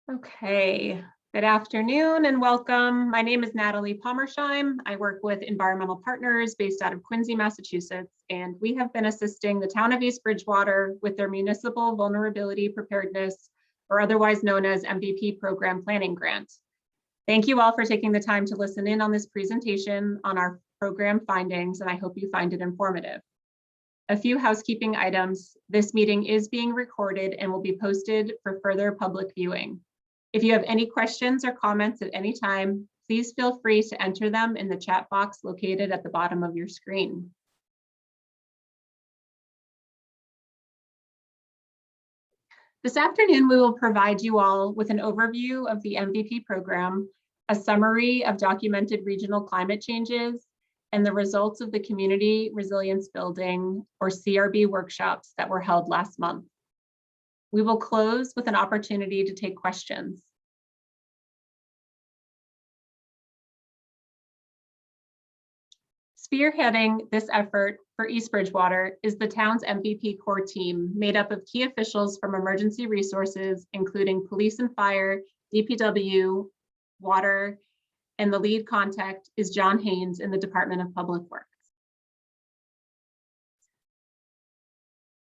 Okay, good afternoon and welcome. My name is Natalie Pommersheim. I work with environmental partners based out of Quincy, Massachusetts, and we have been assisting the Town of East Bridgewater with their Municipal Vulnerability Preparedness, or otherwise known as MVP Program Planning Grant. Thank you all for taking the time to listen in on this presentation on our program findings, and I hope you find it informative. A few housekeeping items. This meeting is being recorded and will be posted for further public viewing. If you have any questions or comments at any time, please feel free to enter them in the chat box located at the bottom of your screen. This afternoon, we will provide you all with an overview of the MVP program, a summary of documented regional climate changes, and the results of the Community Resilience Building, or CRB, workshops that were held last month. We will close with an opportunity to take questions. Spearheading this effort for East Bridgewater is the town's MVP core team, made up of key officials from emergency resources, including police and fire, DPW, water, and the lead contact is John Haines in the Department of Public Works.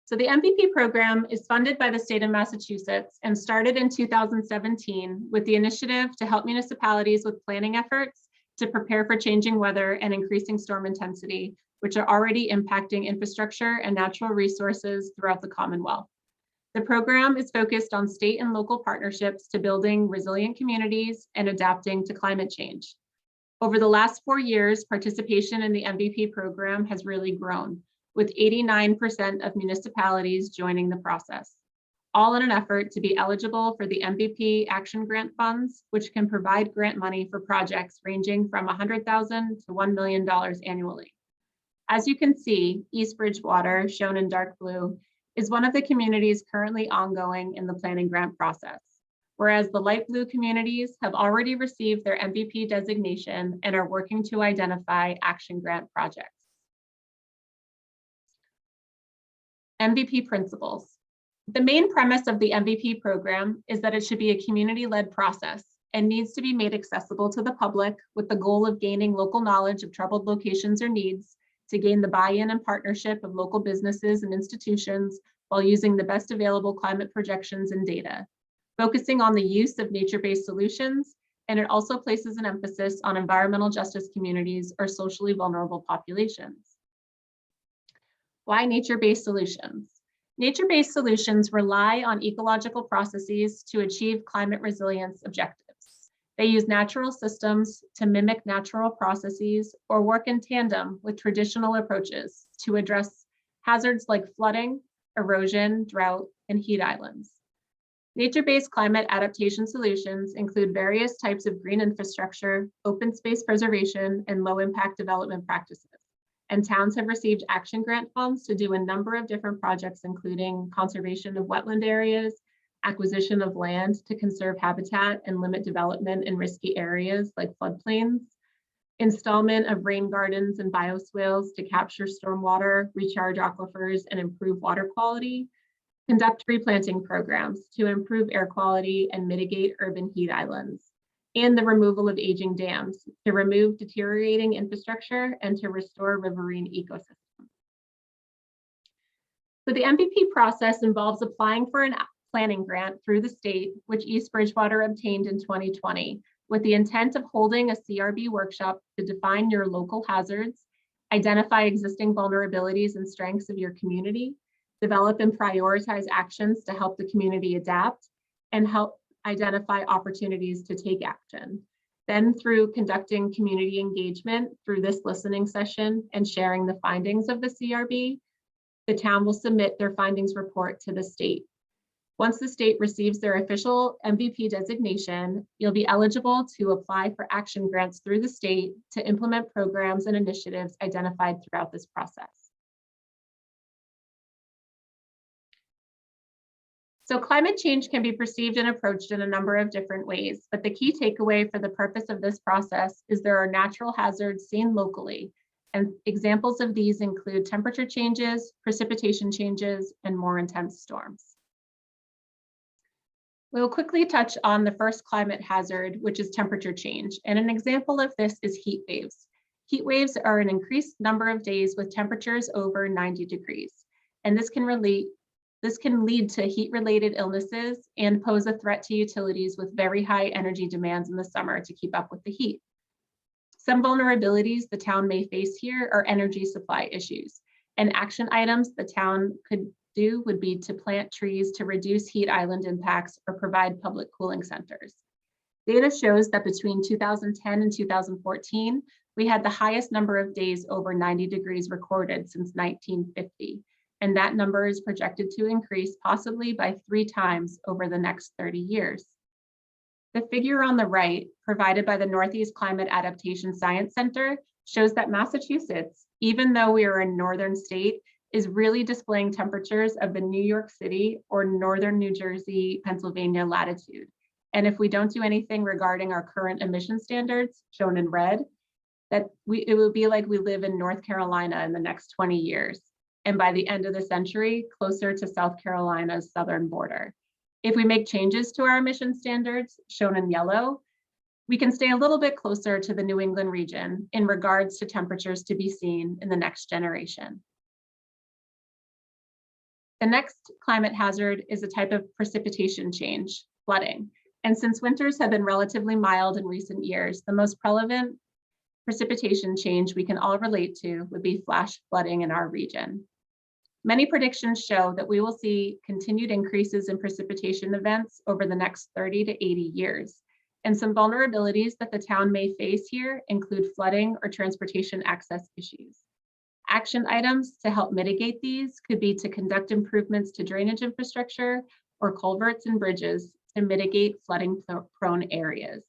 So the MVP program is funded by the state of Massachusetts and started in 2017 with the initiative to help municipalities with planning efforts to prepare for changing weather and increasing storm intensity, which are already impacting infrastructure and natural resources throughout the Commonwealth. The program is focused on state and local partnerships to building resilient communities and adapting to climate change. Over the last 4 years, participation in the MVP program has really grown, with 89% of municipalities joining the process, all in an effort to be eligible for the MVP Action Grant funds, which can provide grant money for projects ranging from $100,000 to $1 million annually. As you can see, East Bridgewater, shown in dark blue, is one of the communities currently ongoing in the planning grant process, whereas the light blue communities have already received their MVP designation and are working to identify action grant projects. MVP principles. The main premise of the MVP program is that it should be a community-led process and needs to be made accessible to the public with the goal of gaining local knowledge of troubled locations or needs to gain the buy-in and partnership of local businesses and institutions while using the best available climate projections and data, focusing on the use of nature-based solutions, and it also places an emphasis on environmental justice communities or socially vulnerable populations. Why nature-based solutions? Nature-based solutions rely on ecological processes to achieve climate resilience objectives. They use natural systems to mimic natural processes or work in tandem with traditional approaches to address hazards like flooding, erosion, drought, and heat islands. Nature-based climate adaptation solutions include various types of green infrastructure, open space preservation, and low-impact development practices. And towns have received action grant funds to do a number of different projects, including conservation of wetland areas, acquisition of land to conserve habitat and limit development in risky areas like floodplains, installment of rain gardens and bioswales to capture stormwater, recharge aquifers, and improve water quality, conduct replanting programs to improve air quality and mitigate urban heat islands, and the removal of aging dams to remove deteriorating infrastructure and to restore riverine ecosystems. So the MVP process involves applying for an planning grant through the state, which East Bridgewater obtained in 2020, with the intent of holding a CRB workshop to define your local hazards, identify existing vulnerabilities and strengths of your community, develop and prioritize actions to help the community adapt, and help identify opportunities to take action. Then through conducting community engagement through this listening session and sharing the findings of the CRB, the town will submit their findings report to the state. Once the state receives their official MVP designation, you'll be eligible to apply for action grants through the state to implement programs and initiatives identified throughout this process. So climate change can be perceived and approached in a number of different ways, but the key takeaway for the purpose of this process is there are natural hazards seen locally, and examples of these include temperature changes, precipitation changes, and more intense storms. We'll quickly touch on the first climate hazard, which is temperature change. And an example of this is heat waves. Heat waves are an increased number of days with temperatures over 90 degrees. And this can lead to heat-related illnesses and pose a threat to utilities with very high energy demands in the summer to keep up with the heat. Some vulnerabilities the town may face here are energy supply issues, and action items the town could do would be to plant trees to reduce heat island impacts or provide public cooling centers. Data shows that between 2010 and 2014, we had the highest number of days over 90 degrees recorded since 1950, and that number is projected to increase possibly by 3 times over the next 30 years. The figure on the right, provided by the Northeast Climate Adaptation Science Center, shows that Massachusetts, even though we are a northern state, is really displaying temperatures of the New York City or northern New Jersey, Pennsylvania latitude. And if we don't do anything regarding our current emission standards, shown in red, it will be like we live in North Carolina in the next 20 years. And by the end of the century, closer to South Carolina's southern border. If we make changes to our emission standards, shown in yellow, we can stay a little bit closer to the New England region in regards to temperatures to be seen in the next generation. The next climate hazard is a type of precipitation change, flooding. And since winters have been relatively mild in recent years, the most relevant precipitation change we can all relate to would be flash flooding in our region. Many predictions show that we will see continued increases in precipitation events over the next 30 to 80 years. And some vulnerabilities that the town may face here include flooding or transportation access issues. Action items to help mitigate these could be to conduct improvements to drainage infrastructure or culverts and bridges to mitigate flooding-prone areas.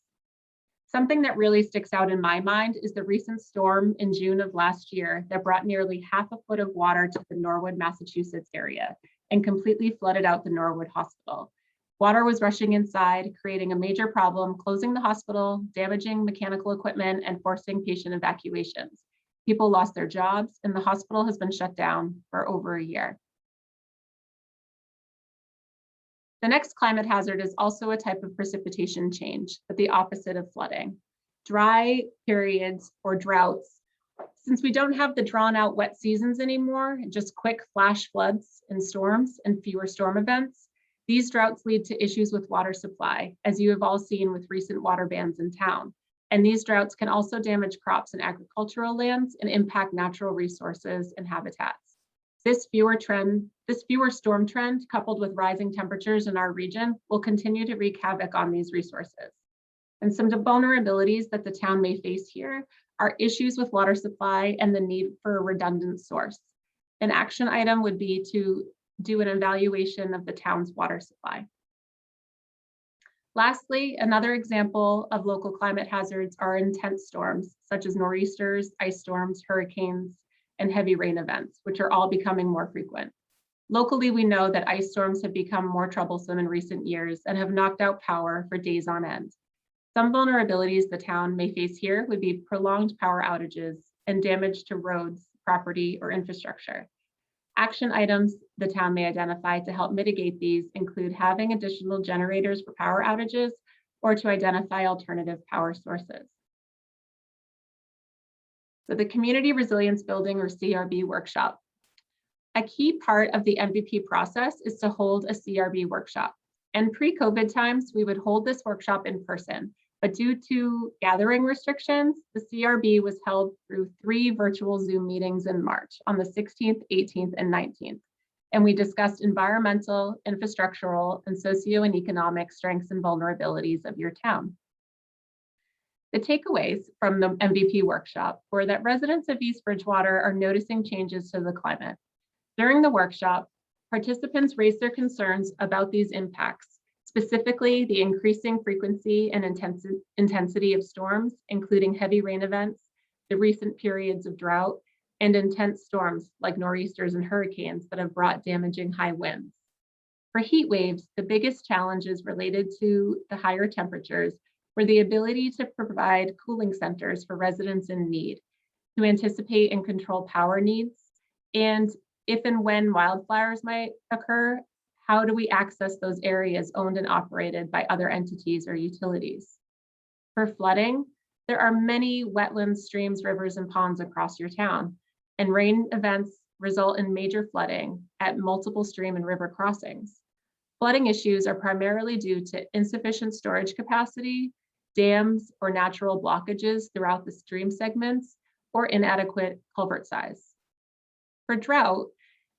Something that really sticks out in my mind is the recent storm in June of last year that brought nearly half a foot of water to the Norwood, Massachusetts area and completely flooded out the Norwood Hospital. Water was rushing inside, creating a major problem, closing the hospital, damaging mechanical equipment, and forcing patient evacuations. People lost their jobs, and the hospital has been shut down for over a year. The next climate hazard is also a type of precipitation change, but the opposite of flooding. Dry periods or droughts. Since we don't have the drawn out wet seasons anymore, just quick flash floods and storms and fewer storm events, these droughts lead to issues with water supply, as you have all seen with recent water bans in town. And these droughts can also damage crops and agricultural lands and impact natural resources and habitats. This fewer storm trend, coupled with rising temperatures in our region, will continue to wreak havoc on these resources. And some vulnerabilities that the town may face here are issues with water supply and the need for a redundant source. An action item would be to do an evaluation of the town's water supply. Lastly, another example of local climate hazards are intense storms, such as nor'easters, ice storms, hurricanes, and heavy rain events, which are all becoming more frequent. Locally, we know that ice storms have become more troublesome in recent years and have knocked out power for days on end. Some vulnerabilities the town may face here would be prolonged power outages and damage to roads, property, or infrastructure. Action items the town may identify to help mitigate these include having additional generators for power outages or to identify alternative power sources. So the Community Resilience Building, or CRB workshop. A key part of the MVP process is to hold a CRB workshop. And pre-COVID times, we would hold this workshop in person, but due to gathering restrictions, the CRB was held through 3 virtual Zoom meetings in March on the 16th, 18th, and 19th. And we discussed environmental, infrastructural, and socio and economic strengths and vulnerabilities of your town. The takeaways from the MVP workshop were that residents of East Bridgewater are noticing changes to the climate. During the workshop, participants raised their concerns about these impacts, specifically the increasing frequency and intensity of storms, including heavy rain events, the recent periods of drought, and intense storms like nor'easters and hurricanes that have brought damaging high winds. For heat waves, the biggest challenges related to the higher temperatures were the ability to provide cooling centers for residents in need, to anticipate and control power needs, and if and when wildfires might occur, How do we access those areas owned and operated by other entities or utilities? For flooding, there are many wetlands, streams, rivers, and ponds across your town, and rain events result in major flooding at multiple stream and river crossings. Flooding issues are primarily due to insufficient storage capacity, dams or natural blockages throughout the stream segments, or inadequate culvert size. For drought,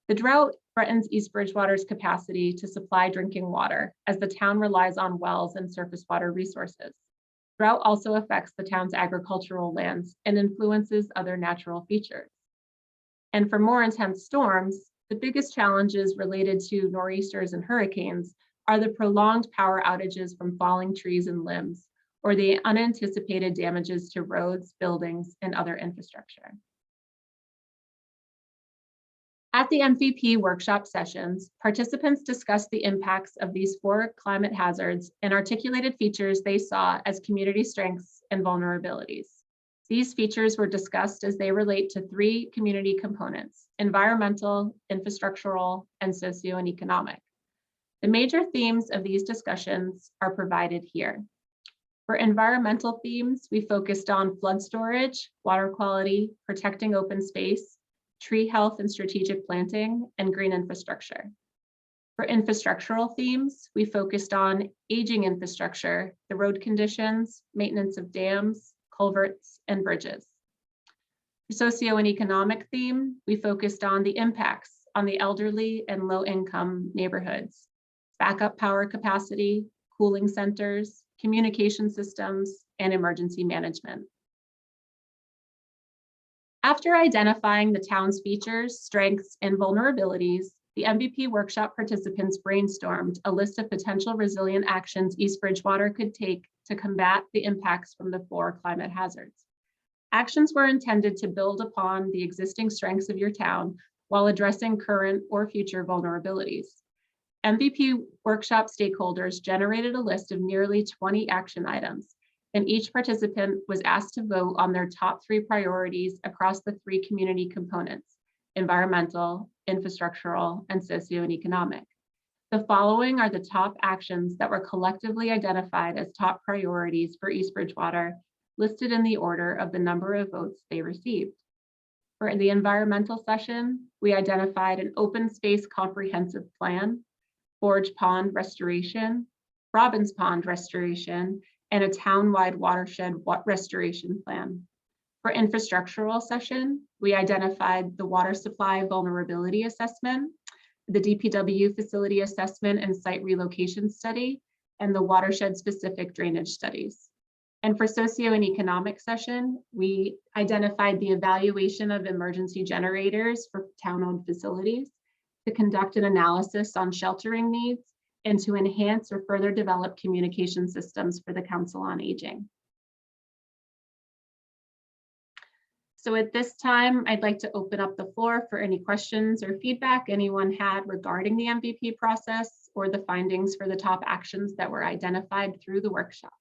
the drought threatens East Bridgewater's capacity to supply drinking water as the town relies on wells and surface water resources. Drought also affects the town's agricultural lands and influences other natural features. And for more intense storms, the biggest challenges related to nor'easters and hurricanes are the prolonged power outages from falling trees and limbs, or the unanticipated damages to roads, buildings, and other infrastructure. At the MVP workshop sessions, participants discussed the impacts of these 4 climate hazards and articulated features they saw as community strengths and vulnerabilities. These features were discussed as they relate to 3 community components: environmental, infrastructural, and socio and economic. The major themes of these discussions are provided here. For environmental themes, we focused on flood storage, water quality, protecting open space, tree health and strategic planting, and green infrastructure. For infrastructural themes, we focused on aging infrastructure, the road conditions, maintenance of dams, culverts, and bridges. For socio and economic theme, we focused on the impacts on the elderly and low-income neighborhoods, backup power capacity, cooling centers, communication systems, and emergency management. After identifying the town's features, strengths, and vulnerabilities, the MVP workshop participants brainstormed a list of potential resilient actions East Bridgewater could take to combat the impacts from the 4 climate hazards. Actions were intended to build upon the existing strengths of your town while addressing current or future vulnerabilities. MVP workshop stakeholders generated a list of nearly 20 action items, and each participant was asked to vote on their top 3 priorities across the 3 community components: environmental, infrastructural, and socio and economic. The following are the top actions that were collectively identified as top priorities for East Bridgewater, listed in the order of the number of votes they received. For the environmental session, we identified an open space comprehensive plan, Forge Pond restoration, Robbins Pond restoration, and a town-wide watershed restoration plan. For infrastructural session, we identified the water supply vulnerability assessment, the DPW facility assessment and site relocation study, and the watershed-specific drainage studies. And for socio and economic session, we identified the evaluation of emergency generators for town-owned facilities, to conduct an analysis on sheltering needs, and to enhance or further develop communication systems for the Council on Aging. So at this time, I'd like to open up the floor for any questions or feedback anyone had regarding the MVP process or the findings for the top actions that were identified through the workshop.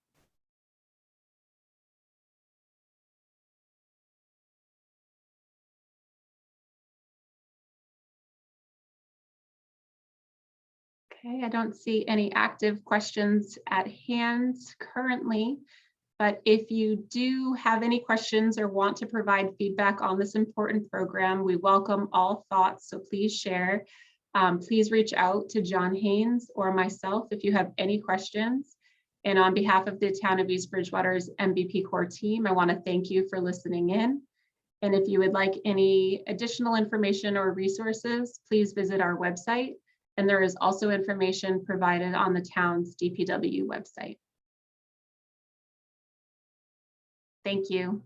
Okay, I don't see any active questions at hand currently, but if you do have any questions or want to provide feedback on this important program, we welcome all thoughts, so please share. Please reach out to John Haines or myself if you have any questions. And on behalf of the Town of East Bridgewater's MVP core team, I want to thank you for listening in. And if you would like any additional information or resources, please visit our website. And there is also information provided on the town's DPW website. Thank you.